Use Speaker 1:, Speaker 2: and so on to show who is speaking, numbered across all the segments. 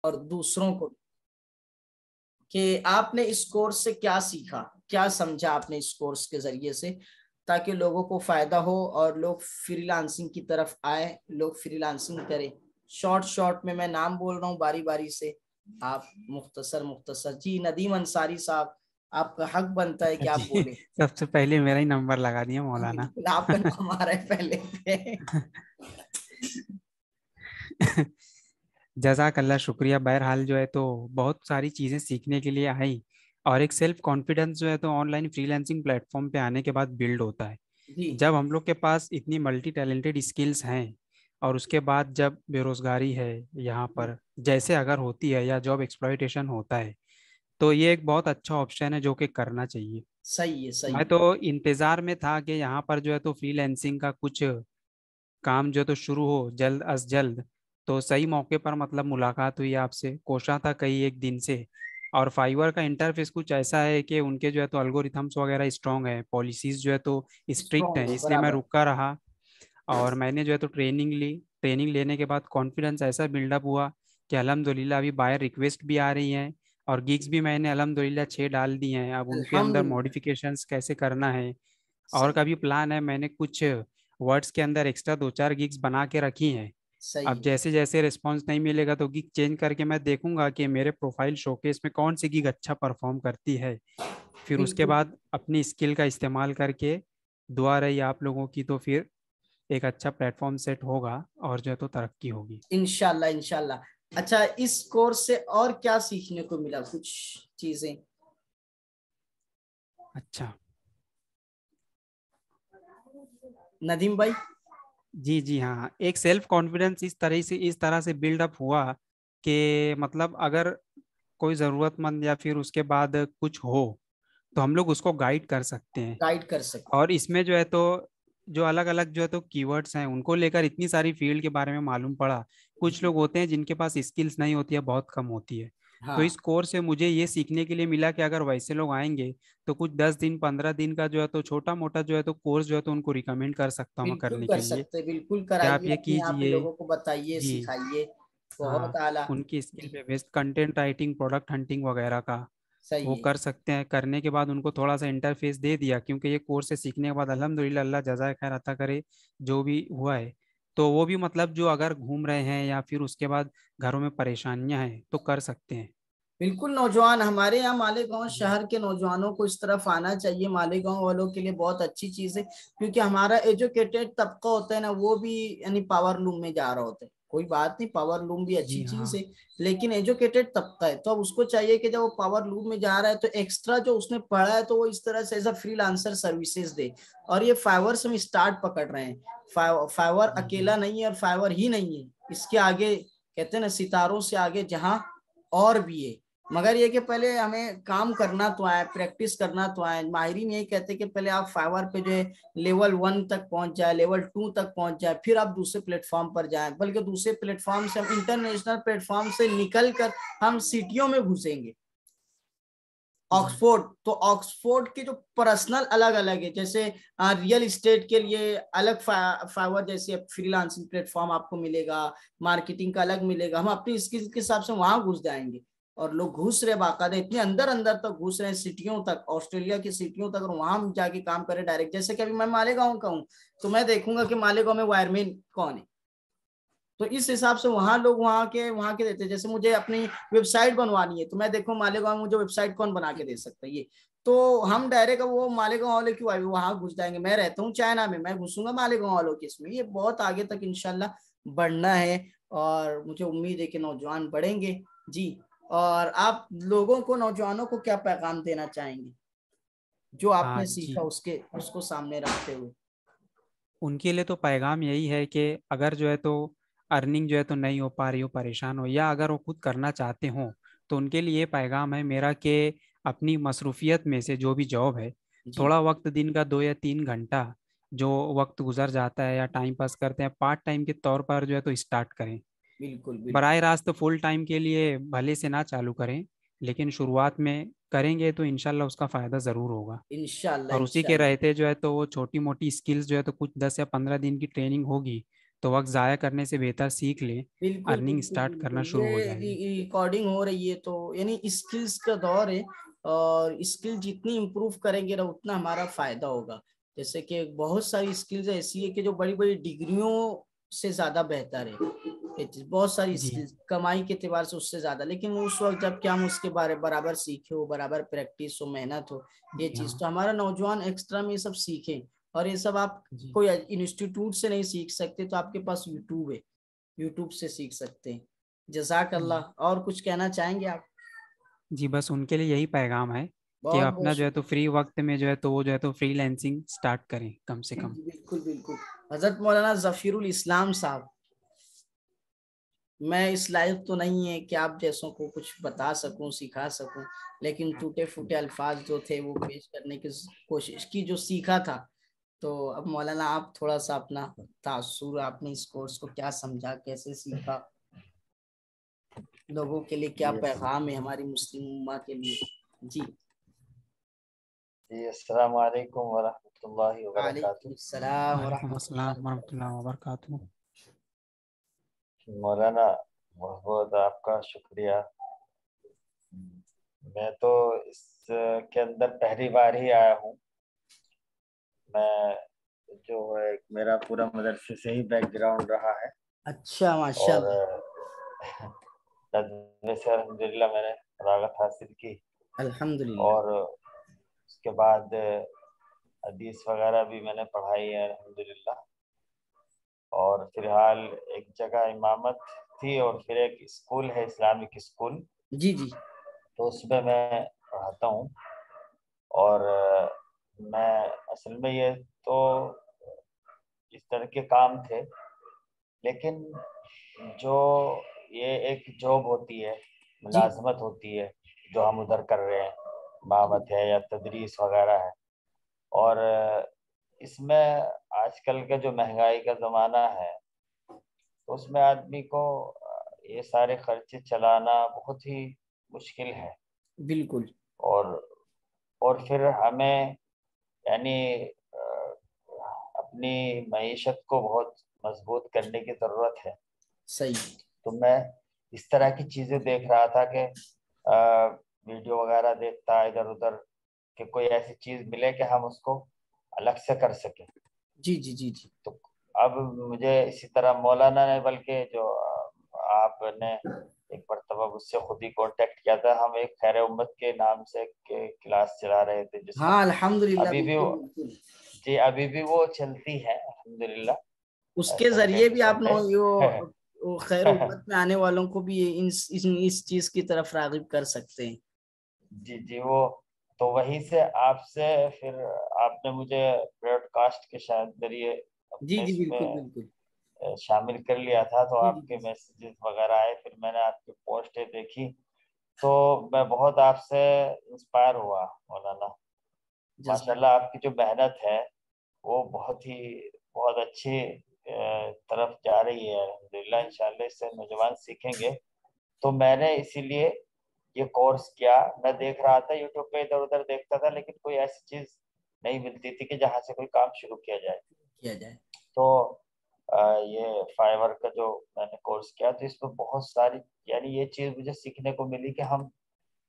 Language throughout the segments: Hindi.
Speaker 1: और दूसरों को कि आपने इस कोर्स से क्या सीखा, क्या समझा आपने इस कोर्स के जरिए से, ताकि लोगों को फायदा हो और लोग फ्रीलांसिंग की तरफ आए, लोग फ्रीलांसिंग करें। शॉर्ट शॉर्ट में मैं नाम बोल रहा हूँ बारी बारी से, आप मुख्तसर मुख्तसर। जी नदीम अंसारी साहब, आपका हक बनता है कि आप
Speaker 2: जी,
Speaker 1: बोले।
Speaker 2: सबसे पहले मेरा ही नंबर लगा दिया मौलाना।
Speaker 1: बिल्कुल आपका नाम आ रहा है पहले पे।
Speaker 2: जजाक अल्लाह, शुक्रिया। बहरहाल जो है तो बहुत सारी चीज़ें सीखने के लिए आई, और एक सेल्फ कॉन्फिडेंस जो है तो ऑनलाइन फ्रीलांसिंग प्लेटफॉर्म पे आने के बाद बिल्ड होता है।
Speaker 1: जी
Speaker 2: जब हम लोग के पास इतनी मल्टी टैलेंटेड स्किल्स हैं, और उसके बाद जब बेरोजगारी है यहाँ पर जैसे अगर होती है, या जॉब एक्सप्लॉयटेशन होता है, तो ये एक बहुत अच्छा ऑप्शन है जो कि करना चाहिए।
Speaker 1: सही है सही
Speaker 2: मैं
Speaker 1: है।
Speaker 2: तो इंतज़ार में था कि यहाँ पर जो है तो फ्रीलांसिंग का कुछ काम जो है तो शुरू हो जल्द अज जल्द। तो सही मौके पर मतलब मुलाकात हुई आपसे, कोशा था कई एक दिन से। और फाइवर का इंटरफेस कुछ ऐसा है कि उनके जो है तो अल्गोरिथम्स वगैरह स्ट्रांग है, पॉलिसीज जो है तो स्ट्रिक्ट
Speaker 1: स्ट्रॉन्ग
Speaker 2: हैं,
Speaker 1: है
Speaker 2: इसलिए मैं
Speaker 1: बराबर।
Speaker 2: रुका रहा। और मैंने जो है तो ट्रेनिंग ली। ट्रेनिंग लेने के बाद कॉन्फिडेंस ऐसा बिल्डअप हुआ कि अल्हम्दुलिल्लाह अभी बायर रिक्वेस्ट भी आ रही हैं, और गिग्स भी मैंने अल्हम्दुलिल्लाह 6 डाल दी हैं। अब उनके अंदर
Speaker 1: अल्हम्दुलिल्लाह।
Speaker 2: मॉडिफिकेशंस कैसे करना है, और
Speaker 1: सही
Speaker 2: कभी प्लान है, मैंने कुछ वर्ड्स के अंदर एक्स्ट्रा 2-4 गिग्स बना के रखी हैं।
Speaker 1: सही
Speaker 2: अब
Speaker 1: है।
Speaker 2: जैसे जैसे रिस्पॉन्स नहीं मिलेगा तो गिग चेंज करके मैं देखूंगा कि मेरे प्रोफाइल शोकेस में कौन सी गिग अच्छा परफॉर्म करती है। फिर उसके
Speaker 1: बिल्कुल।
Speaker 2: बाद अपनी स्किल का इस्तेमाल करके, दुआ रही आप लोगों की, तो फिर एक अच्छा प्लेटफॉर्म सेट होगा और जो है तो तरक्की होगी।
Speaker 1: इंशाल्लाह इंशाल्लाह। अच्छा, इस कोर्स से और क्या सीखने को मिला, कुछ चीजें?
Speaker 2: अच्छा।
Speaker 1: नदीम भाई।
Speaker 2: जी जी, हाँ हाँ। एक सेल्फ कॉन्फिडेंस इस तरह से बिल्डअप हुआ कि मतलब अगर कोई ज़रूरतमंद या फिर उसके बाद कुछ हो, तो हम लोग उसको गाइड कर सकते हैं।
Speaker 1: गाइड कर सकते हैं।
Speaker 2: और इसमें जो है तो जो अलग अलग जो है तो कीवर्ड्स हैं, उनको लेकर इतनी सारी फील्ड के बारे में मालूम पड़ा। कुछ लोग होते हैं जिनके पास स्किल्स नहीं होती है, बहुत कम होती है। तो इस
Speaker 1: हाँ
Speaker 2: कोर्स से मुझे ये सीखने के लिए मिला कि अगर वैसे लोग आएंगे तो कुछ 10 दिन 15 दिन का जो है तो छोटा मोटा जो है तो कोर्स जो है तो उनको रिकमेंड कर सकता हूँ मैं
Speaker 1: बिल्कुल
Speaker 2: करने
Speaker 1: कर
Speaker 2: के लिए।
Speaker 1: सकते, बिल्कुल
Speaker 2: क्या आप
Speaker 1: कराइए,
Speaker 2: ये
Speaker 1: अपने यहाँ पे
Speaker 2: कीजिए?
Speaker 1: लोगों को बताइए,
Speaker 2: जी।
Speaker 1: सिखाइए। बहुत
Speaker 2: हाँ,
Speaker 1: आला।
Speaker 2: उनकी स्किल
Speaker 1: जी
Speaker 2: पे based content writing, product hunting वगैरह का
Speaker 1: सही
Speaker 2: वो
Speaker 1: है।
Speaker 2: कर सकते हैं। करने के बाद उनको थोड़ा सा इंटरफेस दे दिया, क्योंकि ये कोर्स से सीखने के बाद अल्हम्दुलिल्लाह, अल्लाह जज़ाए खैर अता करे, जो भी हुआ है, तो वो भी मतलब जो अगर घूम रहे हैं या फिर उसके बाद घरों में परेशानियां हैं तो कर सकते हैं।
Speaker 1: बिल्कुल, नौजवान हमारे यहाँ मालेगांव
Speaker 2: जी
Speaker 1: शहर के नौजवानों को इस तरफ आना चाहिए। मालेगांव वालों के लिए बहुत अच्छी चीज है, क्योंकि हमारा एजुकेटेड तबका होता है ना, वो भी यानी पावर लूम में जा रहा होता है। कोई बात नहीं, पावर लूम भी अच्छी
Speaker 2: जी
Speaker 1: चीज
Speaker 2: हाँ।
Speaker 1: है, लेकिन एजुकेटेड तबका है तो अब उसको चाहिए कि जब वो पावर लूम में जा रहा है तो एक्स्ट्रा जो उसने पढ़ा है तो वो इस तरह से एज अ फ्रीलांसर सर्विसेज दे। और ये फाइवर से हम स्टार्ट पकड़ रहे हैं। फाइवर
Speaker 2: जी जी।
Speaker 1: अकेला नहीं है, और फाइवर ही नहीं है, इसके आगे कहते हैं ना, सितारों से आगे जहां और भी है। मगर ये कि पहले हमें काम करना तो आए, प्रैक्टिस करना तो आए। माहिरीन यही कहते हैं कि पहले आप फाइवर पे जो है लेवल 1 तक पहुंच जाए, लेवल 2 तक पहुंच जाए, फिर आप दूसरे प्लेटफॉर्म पर जाएं। बल्कि दूसरे प्लेटफॉर्म से हम इंटरनेशनल प्लेटफॉर्म से निकल कर हम सिटियों में घुसेंगे।
Speaker 2: जी
Speaker 1: ऑक्सफोर्ड, तो ऑक्सफोर्ड के जो पर्सनल अलग अलग है, जैसे रियल इस्टेट के लिए अलग फाइवर जैसे फ्रीलांसिंग प्लेटफॉर्म आपको मिलेगा, मार्केटिंग का अलग मिलेगा। हम अपनी स्किल के हिसाब से वहां घुस जाएंगे। और लोग घुस रहे बाकायदा, इतने अंदर अंदर तक घुस रहे हैं, सिटियों तक, ऑस्ट्रेलिया की सिटियों तक। और वहां हम जाके काम करें डायरेक्ट, जैसे कि अभी मैं मालेगांव का हूँ, तो मैं देखूंगा कि मालेगांव में वायरमैन कौन है। तो इस हिसाब से वहां लोग वहां के देते हैं। जैसे मुझे अपनी वेबसाइट बनवानी है, तो मैं देखूं मालेगांव में मुझे वेबसाइट कौन बना के दे सकता है ये। तो हम डायरेक्ट वो मालेगांव वाले क्यों आए, वहां घुस जाएंगे। मैं रहता हूँ चाइना में, मैं घुसूंगा मालेगांव वालों के इसमें। ये बहुत आगे तक इंशाल्लाह बढ़ना है, और मुझे उम्मीद है कि नौजवान बढ़ेंगे। जी। और आप लोगों को, नौजवानों को क्या पैगाम देना चाहेंगे, जो
Speaker 2: हाँ।
Speaker 1: आपने
Speaker 2: जी,
Speaker 1: सीखा उसके उसको सामने रखते हुए?
Speaker 2: उनके लिए तो पैगाम यही है कि अगर जो है तो अर्निंग जो है तो नहीं हो पा रही हो, परेशान हो, या अगर वो खुद करना चाहते हो, तो उनके लिए ये पैगाम है मेरा कि अपनी मसरूफियत में से जो भी जॉब है,
Speaker 1: जी
Speaker 2: थोड़ा वक्त दिन का 2 या 3 घंटा जो वक्त गुजर जाता है या टाइम पास करते हैं, पार्ट टाइम के तौर पर जो है तो स्टार्ट करें।
Speaker 1: बिल्कुल बिल्कुल।
Speaker 2: बराह रास्त फुल टाइम के लिए भले से ना चालू करें, लेकिन शुरुआत में करेंगे तो इंशाल्लाह उसका फ़ायदा ज़रूर होगा।
Speaker 1: इंशाल्लाह
Speaker 2: और उसी के
Speaker 1: इंशाल्लाह।
Speaker 2: रहते जो है तो वो छोटी मोटी स्किल्स जो है तो कुछ 10 या 15 दिन की ट्रेनिंग होगी, तो वक्त ज़ाया करने से बेहतर सीख लें,
Speaker 1: बिल्कुल
Speaker 2: अर्निंग
Speaker 1: बिल्कुल
Speaker 2: स्टार्ट करना
Speaker 1: बिल्कुल,
Speaker 2: शुरू हो
Speaker 1: ये
Speaker 2: जाएगी।
Speaker 1: रिकॉर्डिंग हो रही है तो यानी स्किल्स का दौर है, और स्किल जितनी इम्प्रूव करेंगे ना उतना हमारा फायदा होगा। जैसे कि बहुत सारी स्किल्स ऐसी है कि जो बड़ी बड़ी डिग्रियों से ज्यादा बेहतर है। ये चीज़, बहुत सारी
Speaker 2: जी
Speaker 1: स्किल्स कमाई के एतबार से उससे ज्यादा, लेकिन उस वक्त जब क्या हम उसके बारे बराबर सीखे हो, बराबर प्रैक्टिस हो, मेहनत हो, ये
Speaker 2: जी
Speaker 1: चीज
Speaker 2: हाँ।
Speaker 1: तो हमारा नौजवान एक्स्ट्रा में ये सब सीखे। और ये सब आप
Speaker 2: जी
Speaker 1: कोई इंस्टीट्यूट से नहीं सीख सकते, तो आपके पास यूट्यूब है, यूट्यूब से सीख सकते हैं। जजाक
Speaker 2: जी
Speaker 1: अल्लाह, और कुछ कहना चाहेंगे आप?
Speaker 2: जी, बस उनके लिए यही पैगाम है कि
Speaker 1: बहुत बहुत
Speaker 2: अपना जो है तो
Speaker 1: शुक्रिया।
Speaker 2: फ्री वक्त में जो है तो वो जो है तो फ्रीलांसिंग स्टार्ट करें कम से कम।
Speaker 1: जी, बिल्कुल बिल्कुल। हजरत मौलाना जफीरुल इस्लाम साहब, मैं इस लायक तो नहीं है कि आप जैसों को कुछ बता सकूं, सिखा सकूं, लेकिन टूटे फूटे अल्फाज जो थे वो पेश करने की कोशिश की, जो सीखा था। तो अब मौलाना आप थोड़ा सा अपना तासुर, आपने इस कोर्स को क्या समझा, कैसे सीखा, लोगों के लिए क्या
Speaker 3: जी
Speaker 1: पैगाम है हमारी मुस्लिम उम्मा के लिए? जी।
Speaker 3: जी, अस्सलाम वालेकुम वरहमतुल्लाहि
Speaker 1: वालेकुम
Speaker 3: वबरकातुहू।
Speaker 1: सलाम व
Speaker 2: वालेकुम अस्सलाम
Speaker 1: रहमतुल्लाह।
Speaker 2: वरहमतुल्लाहि वबरकातुहू।
Speaker 3: मौलाना, बहुत बहुत आपका शुक्रिया। मैं तो इस के अंदर पहली बार ही आया हूँ। मैं जो है मेरा पूरा मदरसे से ही बैकग्राउंड रहा है,
Speaker 1: अच्छा,
Speaker 3: और
Speaker 1: माशाल्लाह।
Speaker 3: नज़्म से अल्हम्दुलिल्लाह मैंने फरागत हासिल की,
Speaker 1: अल्हम्दुलिल्लाह।
Speaker 3: और उसके बाद हदीस वगैरह भी मैंने पढ़ाई है अल्हम्दुलिल्लाह। और फिलहाल एक जगह इमामत थी, और फिर एक स्कूल है इस्लामिक स्कूल,
Speaker 1: जी जी।
Speaker 3: तो उसमें मैं पढ़ाता हूँ। और मैं असल में ये तो इस तरह के काम थे, लेकिन जो ये एक जॉब होती है,
Speaker 1: जी
Speaker 3: मुलाजमत होती है जो हम उधर कर रहे हैं, इमामत है या तदरीस वगैरह है, और इसमें आजकल का जो महंगाई का ज़माना है, तो उसमें आदमी को ये सारे खर्चे चलाना बहुत ही मुश्किल है।
Speaker 1: बिल्कुल
Speaker 3: और फिर हमें यानी अपनी मईशत को बहुत मजबूत करने की ज़रूरत है।
Speaker 1: सही।
Speaker 3: तो मैं इस तरह की चीज़ें देख रहा था कि वीडियो वगैरह देखता इधर उधर, कि कोई ऐसी चीज़ मिले कि हम उसको अलग से कर सकें।
Speaker 1: जी जी जी जी।
Speaker 3: तो अब मुझे इसी तरह मौलाना ने, बल्कि जो आपने एक मरतबा मुझसे खुद ही कांटेक्ट किया था, हम एक खैर उम्मत के नाम से एक क्लास चला रहे थे जिसमें
Speaker 1: हाँ, अल्हम्दुलिल्लाह,
Speaker 3: अभी भी
Speaker 1: बिल्कुल बिल्कुल।
Speaker 3: जी अभी भी वो चलती है अल्हम्दुलिल्लाह।
Speaker 1: उसके
Speaker 3: संडे
Speaker 1: जरिए
Speaker 3: टू
Speaker 1: भी आप
Speaker 3: संडे।
Speaker 1: वो खैर उम्मत में आने वालों को भी इस चीज की तरफ रागिब कर सकते हैं।
Speaker 3: जी जी, वो तो वहीं से आपसे फिर आपने मुझे ब्रॉडकास्ट के शायद जरिए
Speaker 1: जी
Speaker 3: अपने
Speaker 1: जी, बिल्कुल
Speaker 3: इसमें
Speaker 1: बिल्कुल।
Speaker 3: शामिल कर लिया था, तो
Speaker 1: जी जी
Speaker 3: आपके
Speaker 1: जी।
Speaker 3: मैसेजेस वगैरह आए, फिर मैंने आपकी पोस्टें देखी, तो मैं बहुत आपसे इंस्पायर हुआ मौलाना।
Speaker 1: जज़ाक।
Speaker 3: माशाल्लाह आपकी जो मेहनत है वो बहुत अच्छी तरफ जा रही है अल्हम्दुलिल्लाह। इंशाल्लाह इससे नौजवान सीखेंगे। तो मैंने इसीलिए ये कोर्स किया। मैं देख रहा था यूट्यूब पे, इधर उधर देखता था, लेकिन कोई ऐसी चीज नहीं मिलती थी कि जहाँ से कोई काम शुरू किया जाए।
Speaker 1: किया जाए।
Speaker 3: तो ये फाइवर का जो मैंने कोर्स किया, तो इसमें बहुत सारी यानी ये चीज मुझे सीखने को मिली कि हम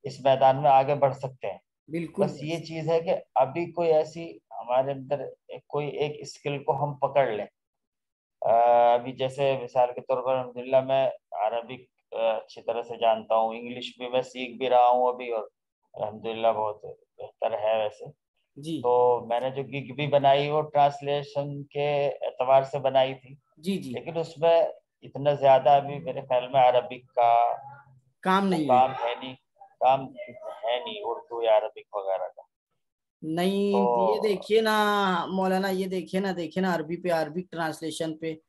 Speaker 3: इस मैदान में आगे बढ़ सकते हैं।
Speaker 1: बिल्कुल
Speaker 3: बस ये
Speaker 1: बस।
Speaker 3: चीज है कि अभी कोई ऐसी हमारे अंदर कोई एक स्किल को हम पकड़ लें। अभी जैसे मिसाल के तौर पर अल्हम्दुलिल्लाह मैं अरबिक अच्छी तरह से जानता हूँ, इंग्लिश भी मैं सीख भी रहा हूँ अभी, और अल्हम्दुलिल्लाह बहुत बेहतर है वैसे।
Speaker 1: जी
Speaker 3: तो मैंने जो गिग भी बनाई वो ट्रांसलेशन के एतबार से बनाई थी,
Speaker 1: जी जी।
Speaker 3: लेकिन उसमें इतना ज्यादा अभी मेरे ख्याल में अरबिक का
Speaker 1: काम
Speaker 3: वो
Speaker 1: नहीं है।
Speaker 3: काम है नहीं, काम है नहीं उर्दू या अरबिक वगैरह का। तो
Speaker 1: नहीं, ये देखिए ना मौलाना, ये देखिए ना अरबी पे अरबिक ट्रांसलेशन पे,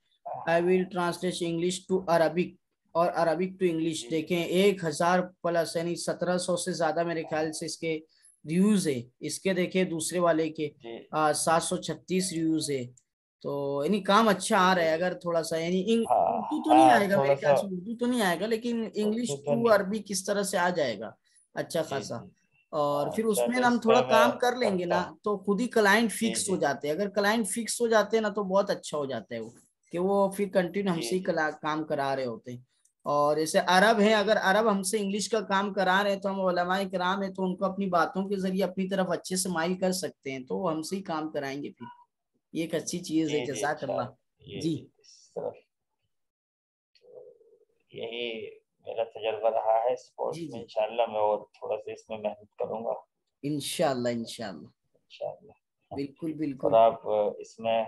Speaker 1: I will translate English to Arabic और अरबिक टू इंग्लिश,
Speaker 3: जी जी
Speaker 1: देखें 1000 प्लस यानी 1700 से ज्यादा मेरे ख्याल से इसके रिव्यूज है। इसके देखे दूसरे वाले के
Speaker 3: जी
Speaker 1: 736 रिव्यूज है। तो यानी काम अच्छा
Speaker 3: जी
Speaker 1: आ रहा
Speaker 3: जी
Speaker 1: है,
Speaker 3: जी।
Speaker 1: अगर थोड़ा सा यानी
Speaker 3: हाँ
Speaker 1: उर्दू तो नहीं
Speaker 3: हाँ,
Speaker 1: आएगा
Speaker 3: थोड़ा
Speaker 1: मेरे ख्याल
Speaker 3: सा
Speaker 1: से, उर्दू तो नहीं आएगा, लेकिन
Speaker 3: उर्दू
Speaker 1: इंग्लिश
Speaker 3: तो
Speaker 1: टू
Speaker 3: नहीं।
Speaker 1: अरबी किस तरह से आ जाएगा अच्छा
Speaker 3: जी
Speaker 1: खासा।
Speaker 3: जी।
Speaker 1: और फिर उसमें
Speaker 3: चलो
Speaker 1: ना हम
Speaker 3: इस
Speaker 1: थोड़ा
Speaker 3: पे मैं
Speaker 1: काम कर लेंगे
Speaker 3: करता
Speaker 1: ना
Speaker 3: हूँ।
Speaker 1: तो खुद ही क्लाइंट
Speaker 3: जी
Speaker 1: फिक्स हो
Speaker 3: जी
Speaker 1: जाते हैं, अगर क्लाइंट फिक्स हो जाते हैं ना तो बहुत अच्छा हो जाता है वो। कि वो फिर कंटिन्यू
Speaker 3: जी
Speaker 1: हमसे ही
Speaker 3: जी
Speaker 1: काम करा रहे होते हैं। और जैसे अरब है, अगर अरब हमसे इंग्लिश का काम करा रहे हैं तो हम उलमाए किराम है तो उनको अपनी बातों के जरिए अपनी तरफ अच्छे से माइल कर सकते हैं, तो वो हमसे ही काम कराएंगे फिर। ये एक अच्छी चीज है,
Speaker 3: जी जी, अच्छा
Speaker 1: जज़ाकल्लाह।
Speaker 3: ये
Speaker 1: जी
Speaker 3: इस तरफ यही मेरा तजर्बा रहा है इस कोर्स
Speaker 1: जी
Speaker 3: में।
Speaker 1: जी,
Speaker 3: इंशाल्लाह मैं और थोड़ा सा इसमें मेहनत करूंगा
Speaker 1: इंशाल्लाह इंशाल्लाह।
Speaker 3: इंशाल्लाह।
Speaker 1: बिल्कुल
Speaker 3: और
Speaker 1: बिल्कुल।
Speaker 3: आप इसमें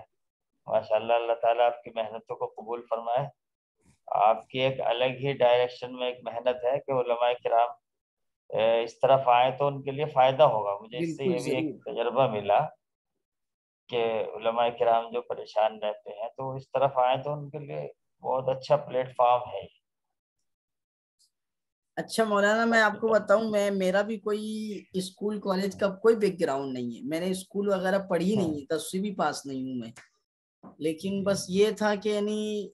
Speaker 3: माशाल्लाह, अल्लाह ताला आपकी मेहनतों को कबूल फरमाए। आपकी एक अलग ही डायरेक्शन में एक मेहनत है कि उलमाए किराम इस तरफ आए तो उनके लिए फायदा होगा। मुझे इससे
Speaker 1: बिल्कुल
Speaker 3: ये भी एक
Speaker 1: जरूर।
Speaker 3: तजर्बा मिला कि उलमाए किराम जो परेशान रहते हैं तो इस तरफ आए तो उनके लिए बहुत अच्छा प्लेटफॉर्म है।
Speaker 1: अच्छा मौलाना, मैं
Speaker 3: अपनी
Speaker 1: आपको
Speaker 3: तरफ
Speaker 1: बताऊं, मैं मेरा भी कोई स्कूल कॉलेज का कोई बैकग्राउंड नहीं है, मैंने स्कूल वगैरह पढ़ी नहीं है, 10वीं भी पास नहीं हूं मैं। लेकिन बस ये था कि यानी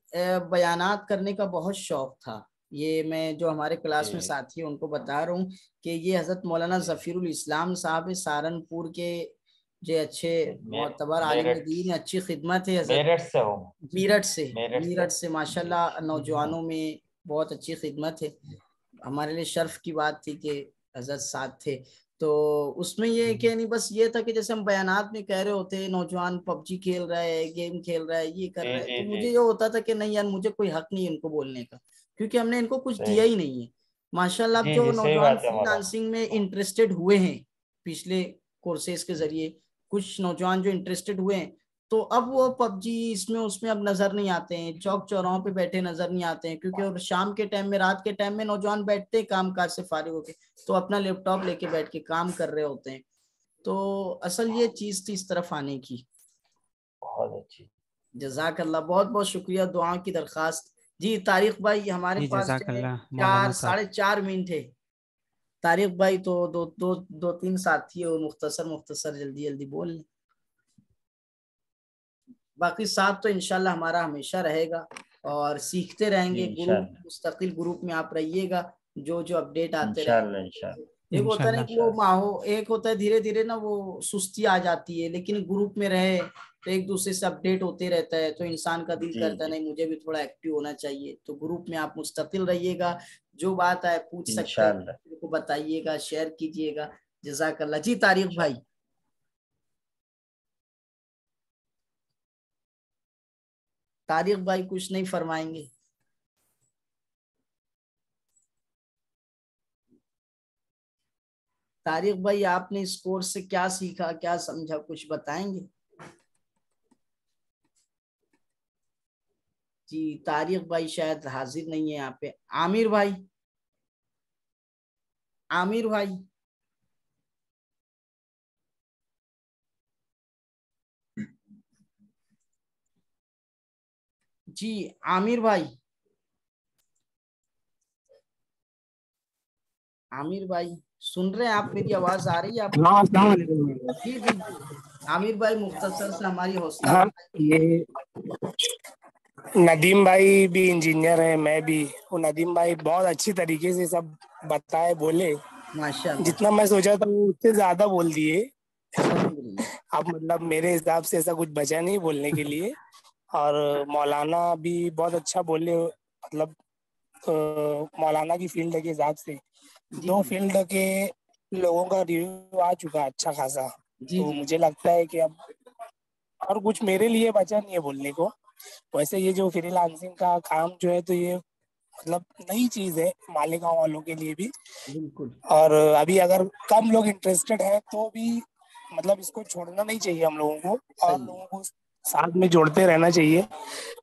Speaker 1: बयानात करने का बहुत शौक था। ये मैं जो हमारे क्लास में
Speaker 3: जी
Speaker 1: साथी हैं उनको बता रहा हूँ कि ये हजरत मौलाना
Speaker 3: जी
Speaker 1: जफीरुल इस्लाम साहब है, सहारनपुर के, जो अच्छे मोतबर आलिम
Speaker 3: मेरठ,
Speaker 1: दीन है, अच्छी खिदमत है हजरत।
Speaker 3: मेरठ से हूँ।
Speaker 1: मीरठ से।
Speaker 3: मेरठ से।
Speaker 1: मीरठ से
Speaker 3: जी
Speaker 1: माशाल्लाह नौजवानों में बहुत अच्छी खिदमत है। हमारे लिए शर्फ की बात थी कि हजरत साथ थे। तो उसमें ये कि नहीं, बस ये था कि जैसे हम बयानात में कह रहे होते हैं नौजवान पबजी खेल रहा है, गेम खेल रहा है, ये कर
Speaker 3: जी
Speaker 1: रहा है,
Speaker 3: जी
Speaker 1: तो
Speaker 3: जी
Speaker 1: मुझे ये होता था कि नहीं यार, मुझे कोई हक नहीं है इनको बोलने का, क्योंकि हमने इनको कुछ दिया
Speaker 3: सही।
Speaker 1: ही नहीं है। माशाल्लाह अब
Speaker 3: जी
Speaker 1: जो
Speaker 3: जी सही
Speaker 1: नौजवान
Speaker 3: बात है मौलाना।
Speaker 1: फ्रीलांसिंग में इंटरेस्टेड हुए हैं पिछले कोर्सेज के जरिए, कुछ नौजवान जो इंटरेस्टेड हुए हैं, तो अब वो पबजी इसमें उसमें अब नजर नहीं आते हैं, चौक चौराहों पे बैठे नजर नहीं आते हैं, क्योंकि और शाम के टाइम में, रात के टाइम में नौजवान बैठते हैं काम काज से फारिग होके, तो अपना लैपटॉप लेके बैठ के काम कर रहे होते हैं। तो असल ये चीज थी इस तरफ आने की।
Speaker 3: बहुत अच्छी।
Speaker 1: जजाक अल्लाह, बहुत बहुत शुक्रिया, दुआ की दरखास्त। जी तारिक भाई, हमारे
Speaker 2: जी
Speaker 1: पास जो है
Speaker 2: जज़ाकल्लाह मौलाना
Speaker 1: चार
Speaker 2: साहब।
Speaker 1: 4.5 मिनट है। तारिक भाई तो दो दो दो तीन साथी है, वो मुख्तसर मुख्तसर जल्दी जल्दी बोल लें। बाकी साथ तो इंशाल्लाह हमारा हमेशा रहेगा, और सीखते
Speaker 3: जी
Speaker 1: रहेंगे, ग्रुप
Speaker 3: इंशाल्लाह।
Speaker 1: मुस्तकिल ग्रुप में आप रहिएगा, जो जो अपडेट आते
Speaker 3: इंशाल्लाह
Speaker 1: रहेंगे।
Speaker 3: इंशाल्लाह
Speaker 1: एक होता है ना
Speaker 2: इंशाल्लाह।
Speaker 1: कि वो
Speaker 3: इंशाल्लाह।
Speaker 1: माहो, एक होता है धीरे धीरे ना वो सुस्ती आ जाती है, लेकिन ग्रुप में रहे तो एक दूसरे से अपडेट होते रहता है, तो इंसान का दिल
Speaker 3: जी
Speaker 1: करता है
Speaker 3: जी
Speaker 1: नहीं मुझे भी थोड़ा एक्टिव होना चाहिए। तो ग्रुप में आप मुस्तकिल रहिएगा, जो बात आए पूछ सकते हैं,
Speaker 3: इंशाल्लाह।
Speaker 1: मेरे को बताइएगा, शेयर कीजिएगा। जजाकल्ला। जी तारिक भाई। तारिक भाई कुछ नहीं फरमाएंगे? तारिक भाई, आपने इस कोर्स से क्या सीखा, क्या समझा, कुछ बताएंगे? जी तारिक भाई शायद हाजिर नहीं है यहाँ पे। आमिर भाई, आमिर भाई। जी आमिर भाई, आमिर भाई सुन रहे हैं आप? मेरी आवाज आ रही है आपको?
Speaker 4: हाँ अस्सलाम वालेकुम।
Speaker 1: जी जी जी। आमिर भाई मुख्तसर से हमारी हौसला
Speaker 4: हाँ
Speaker 1: अफजाई।
Speaker 4: ये नदीम भाई भी इंजीनियर है, मैं भी। वो नदीम भाई बहुत अच्छी तरीके से सब बताए, बोले।
Speaker 1: माशाल्लाह।
Speaker 4: जितना मैं सोचा था वो उससे ज्यादा बोल दिए।
Speaker 1: अल्हम्दुलिल्लाह।
Speaker 4: अब मतलब मेरे हिसाब से ऐसा कुछ बचा नहीं बोलने के लिए। और मौलाना भी बहुत अच्छा बोले, मतलब मौलाना की फील्ड के हिसाब से
Speaker 1: जी
Speaker 4: दो
Speaker 1: जी
Speaker 4: फील्ड के लोगों का रिव्यू आ चुका है अच्छा खासा।
Speaker 1: जी
Speaker 4: तो
Speaker 1: जी।
Speaker 4: मुझे लगता है कि अब और कुछ मेरे लिए बचा नहीं है बोलने को। वैसे ये जो फ्रीलांसिंग का काम जो है, तो ये मतलब नई चीज है मालेगांव वालों के लिए भी।
Speaker 1: बिल्कुल
Speaker 4: और अभी अगर कम लोग इंटरेस्टेड है तो भी मतलब इसको छोड़ना नहीं चाहिए हम लोगों को, और
Speaker 1: सही।
Speaker 4: लोगों को साथ में जोड़ते रहना चाहिए।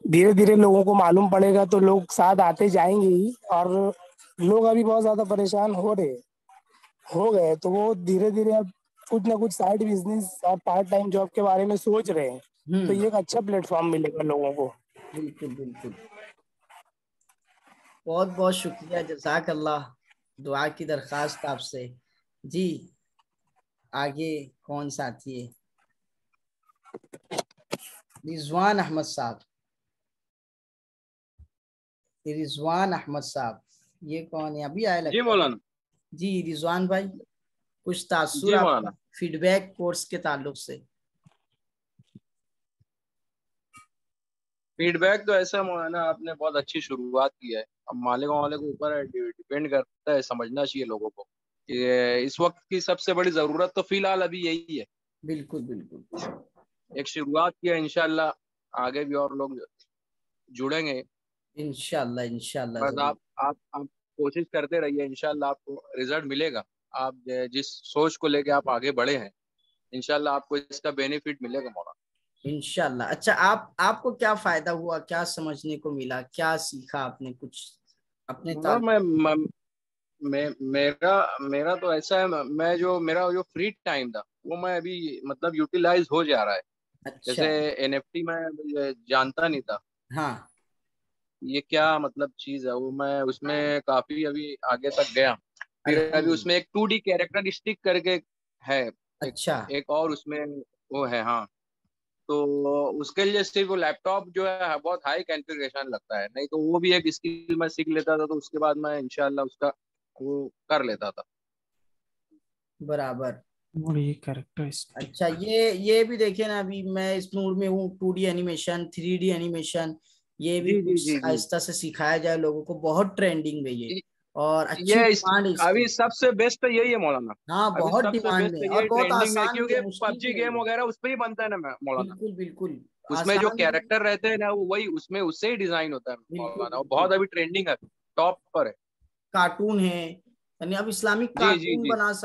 Speaker 4: धीरे धीरे लोगों को मालूम पड़ेगा तो लोग साथ आते जाएंगे ही। और लोग अभी बहुत ज्यादा परेशान हो गए, तो वो धीरे धीरे अब कुछ ना कुछ साइड बिजनेस और पार्ट टाइम जॉब के बारे में सोच रहे हैं। तो ये एक अच्छा प्लेटफॉर्म मिलेगा लोगों को।
Speaker 1: बिल्कुल बिल्कुल। बहुत बहुत शुक्रिया, जज़ाक अल्लाह। दुआ की दरखास्त आपसे। जी आगे कौन साथी है? रिजवान अहमद साहब। रिजवान अहमद साहब, ये कौन है? अभी आया
Speaker 5: जी
Speaker 1: लगता है।
Speaker 5: मौलाना।
Speaker 1: जी रिजवान भाई, कुछ तासुर
Speaker 5: जी
Speaker 1: आपका
Speaker 5: मौलाना।
Speaker 1: फीडबैक कोर्स के ताल्लुक से?
Speaker 5: फीडबैक तो ऐसा मौलाना आपने बहुत अच्छी शुरुआत की है। अब मालिकों वाले के ऊपर डिपेंड करता है, समझना चाहिए लोगों को कि इस वक्त की सबसे बड़ी जरूरत तो फिलहाल अभी यही है।
Speaker 1: बिल्कुल बिल्कुल।
Speaker 5: एक शुरुआत किया, इंशाल्लाह आगे भी और लोग जुड़ेंगे।
Speaker 1: इंशाल्लाह इंशाल्लाह
Speaker 5: बस
Speaker 1: जरूर।
Speaker 5: आप कोशिश करते रहिए, इंशाल्लाह आपको रिजल्ट मिलेगा। आप जिस सोच को लेके आप आगे बढ़े हैं, इंशाल्लाह आपको इसका बेनिफिट मिलेगा मौलाना।
Speaker 1: इंशाल्लाह। अच्छा, आपको क्या फायदा हुआ, क्या समझने को मिला, क्या सीखा आपने कुछ अपने
Speaker 5: हाँ,
Speaker 1: ताल?
Speaker 5: मेरा मेरा तो ऐसा है, मेरा जो फ्री टाइम था वो मैं अभी मतलब यूटिलाइज हो जा रहा है।
Speaker 1: अच्छा।
Speaker 5: जैसे एनएफटी मैं जानता नहीं था
Speaker 1: हाँ।
Speaker 5: ये क्या मतलब चीज है, वो मैं उसमें काफी अभी आगे तक गया। फिर अभी
Speaker 1: अल्हम्दुलिल्लाह।
Speaker 5: उसमें एक 2D कैरेक्टरिस्टिक करके है, एक,
Speaker 1: अच्छा।
Speaker 5: एक और उसमें वो है। हाँ, तो उसके लिए सिर्फ वो लैपटॉप जो है बहुत हाई कॉन्फ़िगरेशन लगता है, नहीं तो वो भी एक स्किल मैं सीख लेता था, तो उसके बाद मैं इंशाल्लाह उसका वो कर लेता था।
Speaker 1: बराबर।
Speaker 2: और ये कैरेक्टरिस्टिक।
Speaker 1: अच्छा, ये भी देखे ना, अभी मैं इस मूड में हूँ, 2D एनिमेशन, 3D एनिमेशन, ये भी
Speaker 5: जी जी
Speaker 1: कुछ
Speaker 5: जी जी।
Speaker 1: आहिस्ता से सिखाया जाए लोगों को, बहुत ट्रेंडिंग में ये, और अच्छी
Speaker 5: ये
Speaker 1: डिमांड है
Speaker 5: अभी
Speaker 1: इसकी।
Speaker 5: सबसे बेस्ट यही है मौलाना।
Speaker 1: हाँ,
Speaker 5: अभी
Speaker 1: बहुत
Speaker 5: सबसे
Speaker 1: डिमांड
Speaker 5: बेस्ट
Speaker 1: में, और
Speaker 5: यही
Speaker 1: बहुत
Speaker 5: ट्रेंडिंग में है,
Speaker 1: आसान भी
Speaker 5: क्योंकि
Speaker 1: है, मुश्किल
Speaker 5: पबजी
Speaker 1: भी
Speaker 5: गेम
Speaker 1: नहीं है।
Speaker 5: वगैरह उस पर ही बनता है ना मौलाना।
Speaker 1: बिल्कुल बिल्कुल।
Speaker 5: उसमें जो
Speaker 1: आसान भी है।
Speaker 5: कैरेक्टर रहते हैं ना, वो वही उसमें उससे ही डिजाइन होता है
Speaker 1: बिल्कुल
Speaker 5: मौलाना, वो
Speaker 1: बिल्कुल।
Speaker 5: बहुत अभी ट्रेंडिंग है, टॉप पर है।
Speaker 1: कार्टून है, यानी अब इस्लामिक
Speaker 5: जी जी
Speaker 1: कार्टून
Speaker 5: जी।
Speaker 1: बना